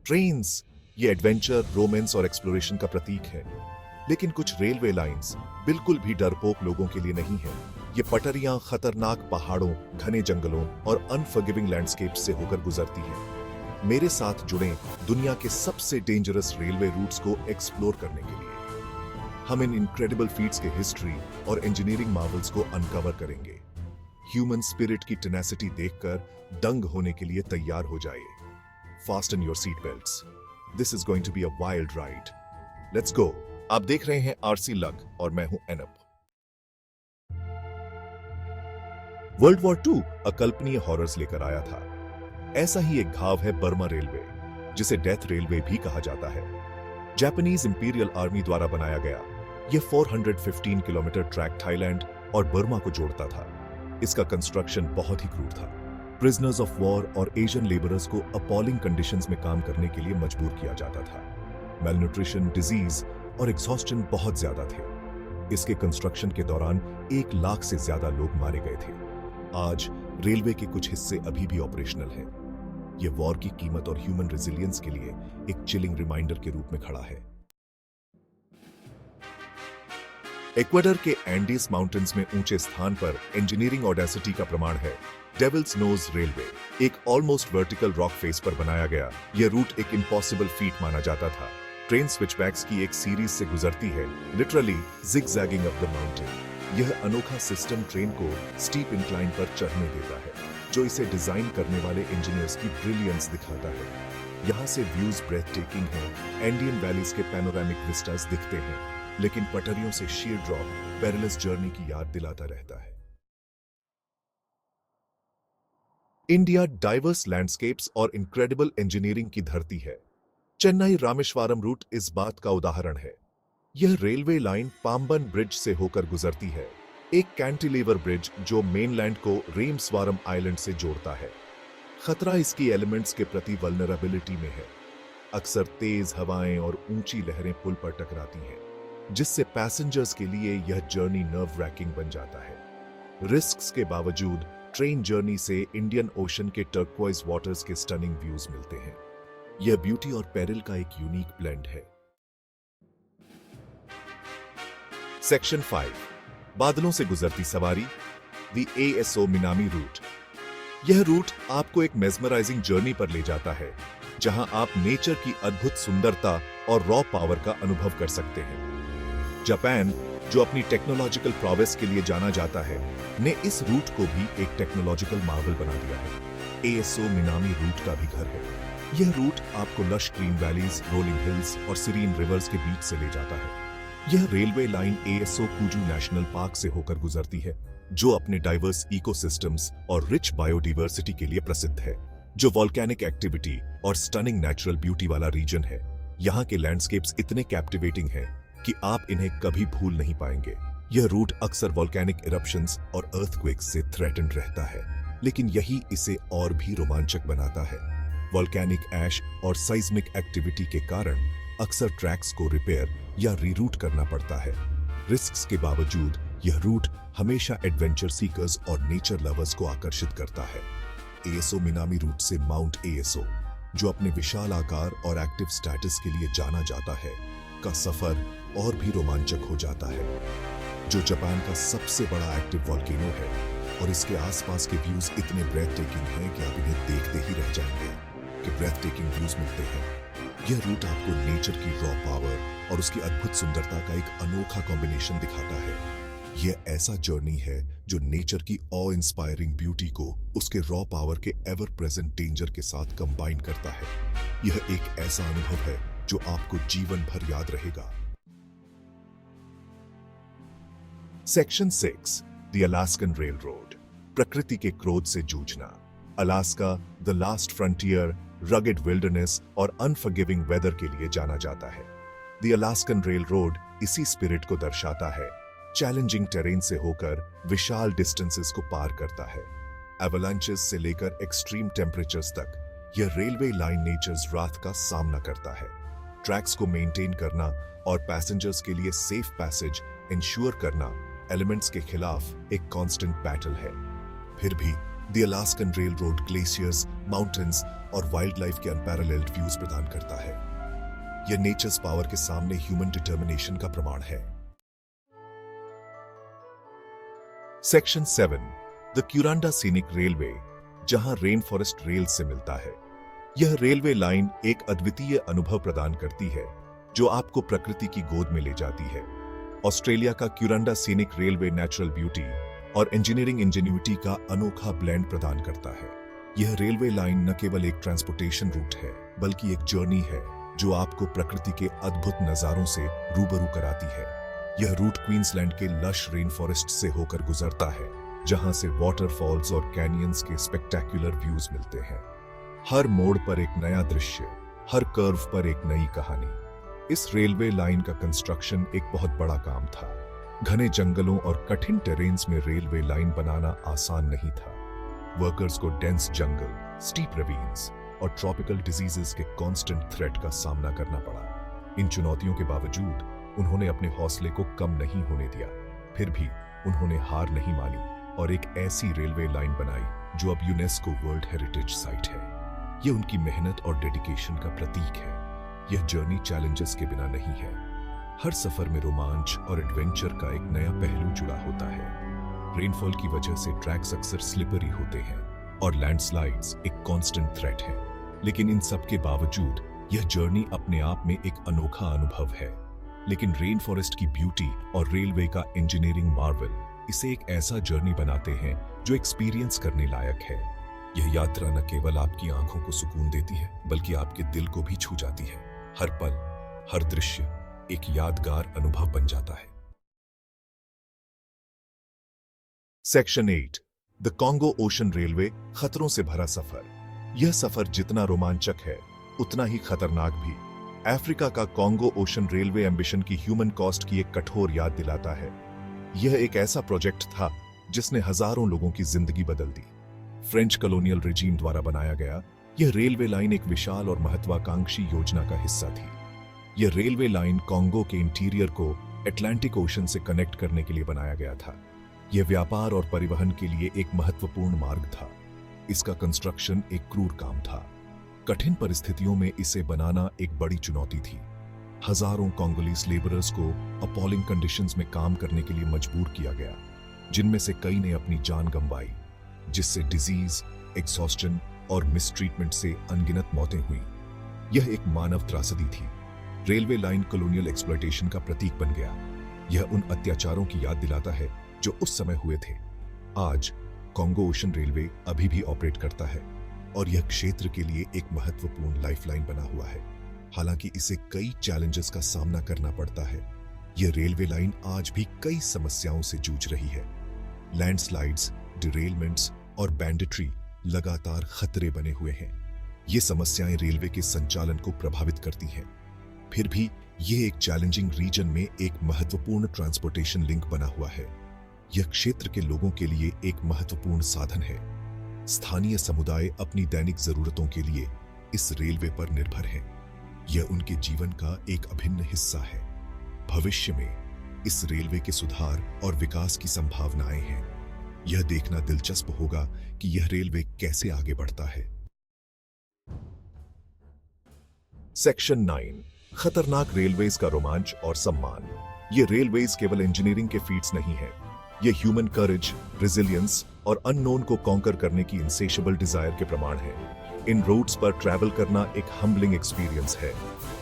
Trains ये adventure, romance और exploration का प्रतीक है। लेकिन कुछ रेलवे लाइंस बिल्कुल भी डरपोक लोगों के लिए नहीं है। ये पटरियां खतरनाक पहाड़ों, घने जंगलों और अनफॉरगिविंग लैंडस्केप से होकर गुजरती हैं। मेरे साथ जुड़े दुनिया के सबसे डेंजरस रेलवे रूट्स को एक्सप्लोर करने के लिए। हम इन इनक्रेडिबल फीट्स के हिस्ट्री और इंजीनियरिंग मार्वल्स को अनकवर करेंगे। ह्यूमन स्पिरिट की टेनेसिटी देखकर दंग होने के लिए तैयार हो जाइए। Fasten your seat belts. This is going to be a wild ride. Let's go. आप देख रहे हैं आरसी लक और मैं हूं एनप। वर्ल्ड वॉर 2 अकल्पनीय हॉरर्स लेकर आया था। ऐसा ही एक घाव है बर्मा रेलवे, जिसे डेथ रेलवे भी कहा जाता है। जापानीज इंपीरियल आर्मी द्वारा बनाया गया यह 415 किलोमीटर ट्रैक थाईलैंड और बर्मा को जोड़ता था। इसका कंस्ट्रक्शन बहुत ही क्रूर था। प्रिजनर्स ऑफ वॉर और एशियन लेबरर्स को अपॉलिंग कंडीशंस में काम करने के लिए मजबूर किया जाता था। मेलन्यूट्रिशन, डिजीज और एग्जॉस्शन बहुत ज्यादा थे। इसके कंस्ट्रक्शन के दौरान 1 लाख से ज्यादा लोग मारे गए थे। आज रेलवे के कुछ हिस्से अभी भी ऑपरेशनल हैं। यह वॉर की कीमत और ह्यूमन रेजिलियंस के लिए एक चिलिंग रिमाइंडर के रूप में खड़ा है। इक्वाडोर के एंडीज माउंटेन्स में ऊंचे स्थान पर इंजीनियरिंग ऑडेसिटी का प्रमाण है। डेविल्स नोज रेलवे एक ऑलमोस्ट वर्टिकल रॉक फेस पर बनाया गया यह रूट एक इम्पॉसिबल फीट माना जाता था। ट्रेन स्विचबैक्स की एक सीरीज से गुजरती है, लिटरली जिगजैगिंग अप द माउंटेन। यह अनोखा सिस्टम ट्रेन को स्टीप इंक्लाइन पर चढ़ने देता है, जो इसे डिजाइन करने वाले इंजीनियर्स की ब्रिलियंस दिखाता है। यहाँ से व्यूज ब्रेथ टेकिंग हैं। एंडियन वैलीज के पैनोरामिक विस्टास दिखते हैं, लेकिन पटरियों से शीर ड्रॉप पेरिलस जर्नी की याद दिलाता रहता है। इंडिया डाइवर्स लैंडस्केप्स और इनक्रेडिबल इंजीनियरिंग की धरती है। चेन्नई रामेश्वरम रूट इस बात का उदाहरण है। यह रेलवे लाइन पाम्बन ब्रिज से होकर गुजरती है, एक कैंटिलीवर ब्रिज जो मेनलैंड को रेमस्वारम आइलैंड से जोड़ता है। खतरा इसकी एलिमेंट्स के प्रति वल्नरेबिलिटी में है। अक्सर तेज हवाएं और ऊंची लहरें पुल पर टकराती हैं, जिससे पैसेंजर्स के लिए यह जर्नी नर्व रैकिंग बन जाता है। रिस्क्स के बावजूद ट्रेन जर्नी से इंडियन ओशन के टर्क्वाइज वाटर्स के स्टनिंग व्यूज मिलते हैं। यह ब्यूटी और पेरिल का एक यूनिक ब्लेंड है। सेक्शन 5 बादलों से गुजरती सवारी, द एएसओ मिनामी रूट। यह रूट आपको एक मेस्मराइजिंग जर्नी पर ले जाता है, जहां आप नेचर की अद्भुत सुंदरता और रॉ पावर का अनुभव कर सकते हैं। जापान, जो अपनी टेक्नोलॉजिकल प्रोग्रेस के लिए जाना जाता है, ने इस रूट को भी एक टेक्नोलॉजिकल मार्वल बना दिया है। एएसओ मिनामी रूट का भी घर है। यह रूट आपको lush green valleys, rolling hills और सीरीन रिवर्स के बीच से ले जाता है। यह railway line ASO Kuju national park से होकर गुजरती है, जो अपने डाइवर्स इकोसिस्टम्स और रिच बायोडाइवर्सिटी के लिए प्रसिद्ध है, जो वॉल्केनिक एक्टिविटी और स्टनिंग नेचुरल ब्यूटी वाला रीजन है। यहाँ के लैंडस्केप्स इतने कैप्टिवेटिंग हैं कि आप इन्हें कभी भूल नहीं पाएंगे। यह रूट अक्सर वॉल्केनिक इरप्शंस और अर्थक्वेक्स से थ्रेटन्ड रहता है, लेकिन यही इसे और भी रोमांचक बनाता है। वॉल्केनिक ऐश और साइज्मिक एक्टिविटी के कारण अक्सर ट्रैक्स को रिपेयर या रीरूट करना पड़ता है। रिस्क्स के बावजूद यह रूट हमेशा एडवेंचर सीकर्स और नेचर लवर्स को आकर्षित करता है। एएसओ मिनामी रूट से माउंट एएसओ, जो अपने विशाल आकार और एक्टिव स्टेटस के लिए जाना जाता है, का सफर और भी रोमांचक हो जाता है। जो जापान का सबसे बड़ा एक्टिव वॉल्केनो है और इसके आसपास के व्यूज इतने ब्रेथ टेकिंग हैं कि आप इन्हें देखते ही रह जाएंगे कि ब्रेथ टेकिंग व्यूज मिलते हैं। यह रूट आपको नेचर की रॉ पावर और उसकी अद्भुत सुंदरता का एक अनोखा कॉम्बिनेशन दिखाता है। यह ऐसा जर्नी है जो नेचर की ऑ इंस्पायरिंग ब्यूटी को उसके रॉ पावर के एवर प्रेजेंट डेंजर के साथ कंबाइन करता है। यह एक ऐसा अनुभव है जो आपको जीवन भर याद रहेगा। Section 6 the Alaskan rail road. प्रकृति के क्रोध से जूझना। Alaska the last frontier, rugged wilderness और अनफॉरगिविंग वेदर के लिए जाना जाता है। द अलास्कन रेल रोड इसी स्पिरिट को दर्शाता है। चैलेंजिंग टेरेन से होकर विशाल डिस्टेंसेस को पार करता है। एवलांचेस से लेकर एक्सट्रीम टेम्परेचर्स तक यह रेलवे लाइन नेचर्स रात का सामना करता है। ट्रैक्स को मेंटेन करना और पैसेंजर्स के लिए सेफ पैसेज इंश्योर करना एलिमेंट्स के खिलाफ एक कांस्टेंट बैटल है। फिर भी the Alaskan rail road glaciers, mountains और वाइल्ड लाइफ के अनपैरेलल्ड व्यूज प्रदान करता है। यह नेचर्स पावर के सामने ह्यूमन डिटर्मिनेशन का प्रमाण है। सेक्शन 7, द क्यूरांडा सीनिक रेलवे, जहां रेन फॉरेस्ट रेल से मिलता है। यह रेलवे लाइन एक अद्वितीय अनुभव प्रदान करती है जो आपको प्रकृति की गोद में ले जाती है। ऑस्ट्रेलिया का क्यूरांडा सीनिक रेलवे नेचुरल ब्यूटी और इंजीनियरिंग इंजेन्युइटी का अनोखा ब्लेंड प्रदान करता है। यह रेलवे लाइन न केवल एक ट्रांसपोर्टेशन रूट है, बल्कि एक जर्नी है जो आपको प्रकृति के अद्भुत नजारों से रूबरू कराती है। यह रूट क्वींसलैंड के लश रेन फॉरेस्ट से होकर गुजरता है, जहां से वाटरफॉल्स और कैनियंस के स्पेक्टेक्युलर व्यूज मिलते हैं। हर मोड़ पर एक नया दृश्य, हर कर्व पर एक नई कहानी। इस रेलवे लाइन का कंस्ट्रक्शन एक बहुत बड़ा काम था। घने जंगलों और कठिन टेरेन्स में रेलवे लाइन बनाना आसान नहीं था। वर्कर्स को डेंस जंगल, स्टीप रेवीन्स और ट्रॉपिकल डिजीजेस के कांस्टेंट थ्रेट का सामना करना पड़ा। इन चुनौतियों के बावजूद उन्होंने अपने हौसले को कम नहीं होने दिया। फिर भी उन्होंने हार नहीं मानी और एक ऐसी रेलवे लाइन बनाई जो अब यूनेस्को वर्ल्ड हेरिटेज साइट है। यह उनकी मेहनत और डेडिकेशन का प्रतीक है। यह जर्नी चैलेंजेस के बिना नहीं है। हर सफर में रोमांच और एडवेंचर का एक नया पहलू जुड़ा होता है। रेनफॉल की वजह से ट्रैक्स अक्सर स्लिपरी होते हैं और लैंडस्लाइड्स एक कांस्टेंट थ्रेट है। लेकिन इन सब के बावजूद यह जर्नी अपने आप में एक अनोखा अनुभव है। लेकिन रेन फॉरेस्ट की ब्यूटी और रेलवे का इंजीनियरिंग मार्वल इसे एक ऐसा जर्नी बनाते हैं जो एक्सपीरियंस करने लायक है। यह यात्रा न केवल आपकी आंखों को सुकून देती है, बल्कि आपके दिल को भी छू जाती है। हर पल, हर दृश्य एक यादगार अनुभव बन जाता है। Section 8, the Congo ocean railway, खतरों से भरा सफर। यह सफर जितना रोमांचक है, उतना ही खतरनाक भी। अफ्रीका का कॉन्गो ओशन रेलवे एम्बिशन की ह्यूमन कॉस्ट की एक कठोर याद दिलाता है। यह एक ऐसा प्रोजेक्ट था जिसने हजारों लोगों की जिंदगी बदल दी। फ्रेंच कॉलोनियल रिजीम द्वारा बनाया गया यह रेलवे लाइन एक विशाल और महत्वाकांक्षी योजना का हिस्सा थी। यह रेलवे लाइन कॉन्गो के इंटीरियर को अटलांटिक ओशन से कनेक्ट करने के लिए बनाया गया था। यह व्यापार और परिवहन के लिए एक महत्वपूर्ण मार्ग था। इसका कंस्ट्रक्शन एक क्रूर काम था। कठिन परिस्थितियों में इसे बनाना एक बड़ी चुनौती थी। हजारों कॉन्गोलीज लेबरर्स को अपॉलिंग कंडीशंस में काम करने के लिए मजबूर किया गया, जिनमें से कई ने अपनी जान गंवाई, जिससे डिजीज, एग्जॉस्टन और मिसट्रीटमेंट से अनगिनत मौतें हुई। यह एक मानव त्रासदी थी। रेलवे लाइन कॉलोनियल एक्सप्लॉयटेशन का प्रतीक बन गया। यह उन अत्याचारों की याद दिलाता है जो उस समय हुए थे। आज कॉन्गो ओशन रेलवे अभी भी ऑपरेट करता है और यह क्षेत्र के लिए एक महत्वपूर्ण लाइफलाइन बना हुआ है। हालांकि इसे कई चैलेंजेस का सामना करना पड़ता है, यह रेलवे लाइन आज भी कई समस्याओं से जूझ रही है। लैंडस्लाइड्स, डिरेलमेंट्स और बैंडिट्री लगातार खतरे बने हुए हैं। ये समस्याएं रेलवे के संचालन को प्रभावित करती हैं। फिर भी यह एक चैलेंजिंग रीजन में एक महत्वपूर्ण ट्रांसपोर्टेशन लिंक बना हुआ है। यह क्षेत्र के लोगों के लिए एक महत्वपूर्ण साधन है। स्थानीय समुदाय अपनी दैनिक जरूरतों के लिए इस रेलवे पर निर्भर हैं। यह उनके जीवन का एक अभिन्न हिस्सा है। भविष्य में इस रेलवे के सुधार और विकास की संभावनाएं हैं। यह देखना दिलचस्प होगा कि यह रेलवे कैसे आगे बढ़ता है। सेक्शन 9, खतरनाक रेलवेज का रोमांच और सम्मान। ये रेलवेज केवल इंजीनियरिंग के फीट्स नहीं है, ये ह्यूमन करेज, रेजिलियंस और अननोन को कॉन्कर करने की इनसेशेबल डिजायर के प्रमाण है। इन रूट्स पर ट्रैवल करना एक हम्बलिंग एक्सपीरियंस है।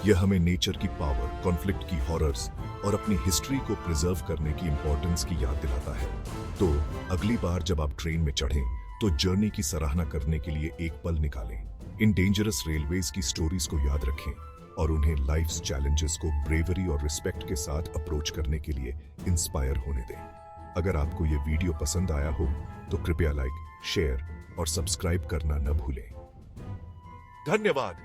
यह हमें नेचर की पावर, कॉन्फ्लिक्ट की हॉरर्स और अपनी हिस्ट्री को प्रिजर्व करने की इंपॉर्टेंस की याद दिलाता है। तो अगली बार जब आप ट्रेन में चढ़ें तो जर्नी की सराहना करने के लिए एक पल निकालें। इन डेंजरस रेलवेज की स्टोरीज को याद रखें और उन्हें लाइफ्स चैलेंजेस को ब्रेवरी और रिस्पेक्ट के साथ अप्रोच करने के लिए इंस्पायर होने दें। अगर आपको यह वीडियो पसंद आया हो तो कृपया लाइक, शेयर और सब्सक्राइब करना न भूलें। धन्यवाद।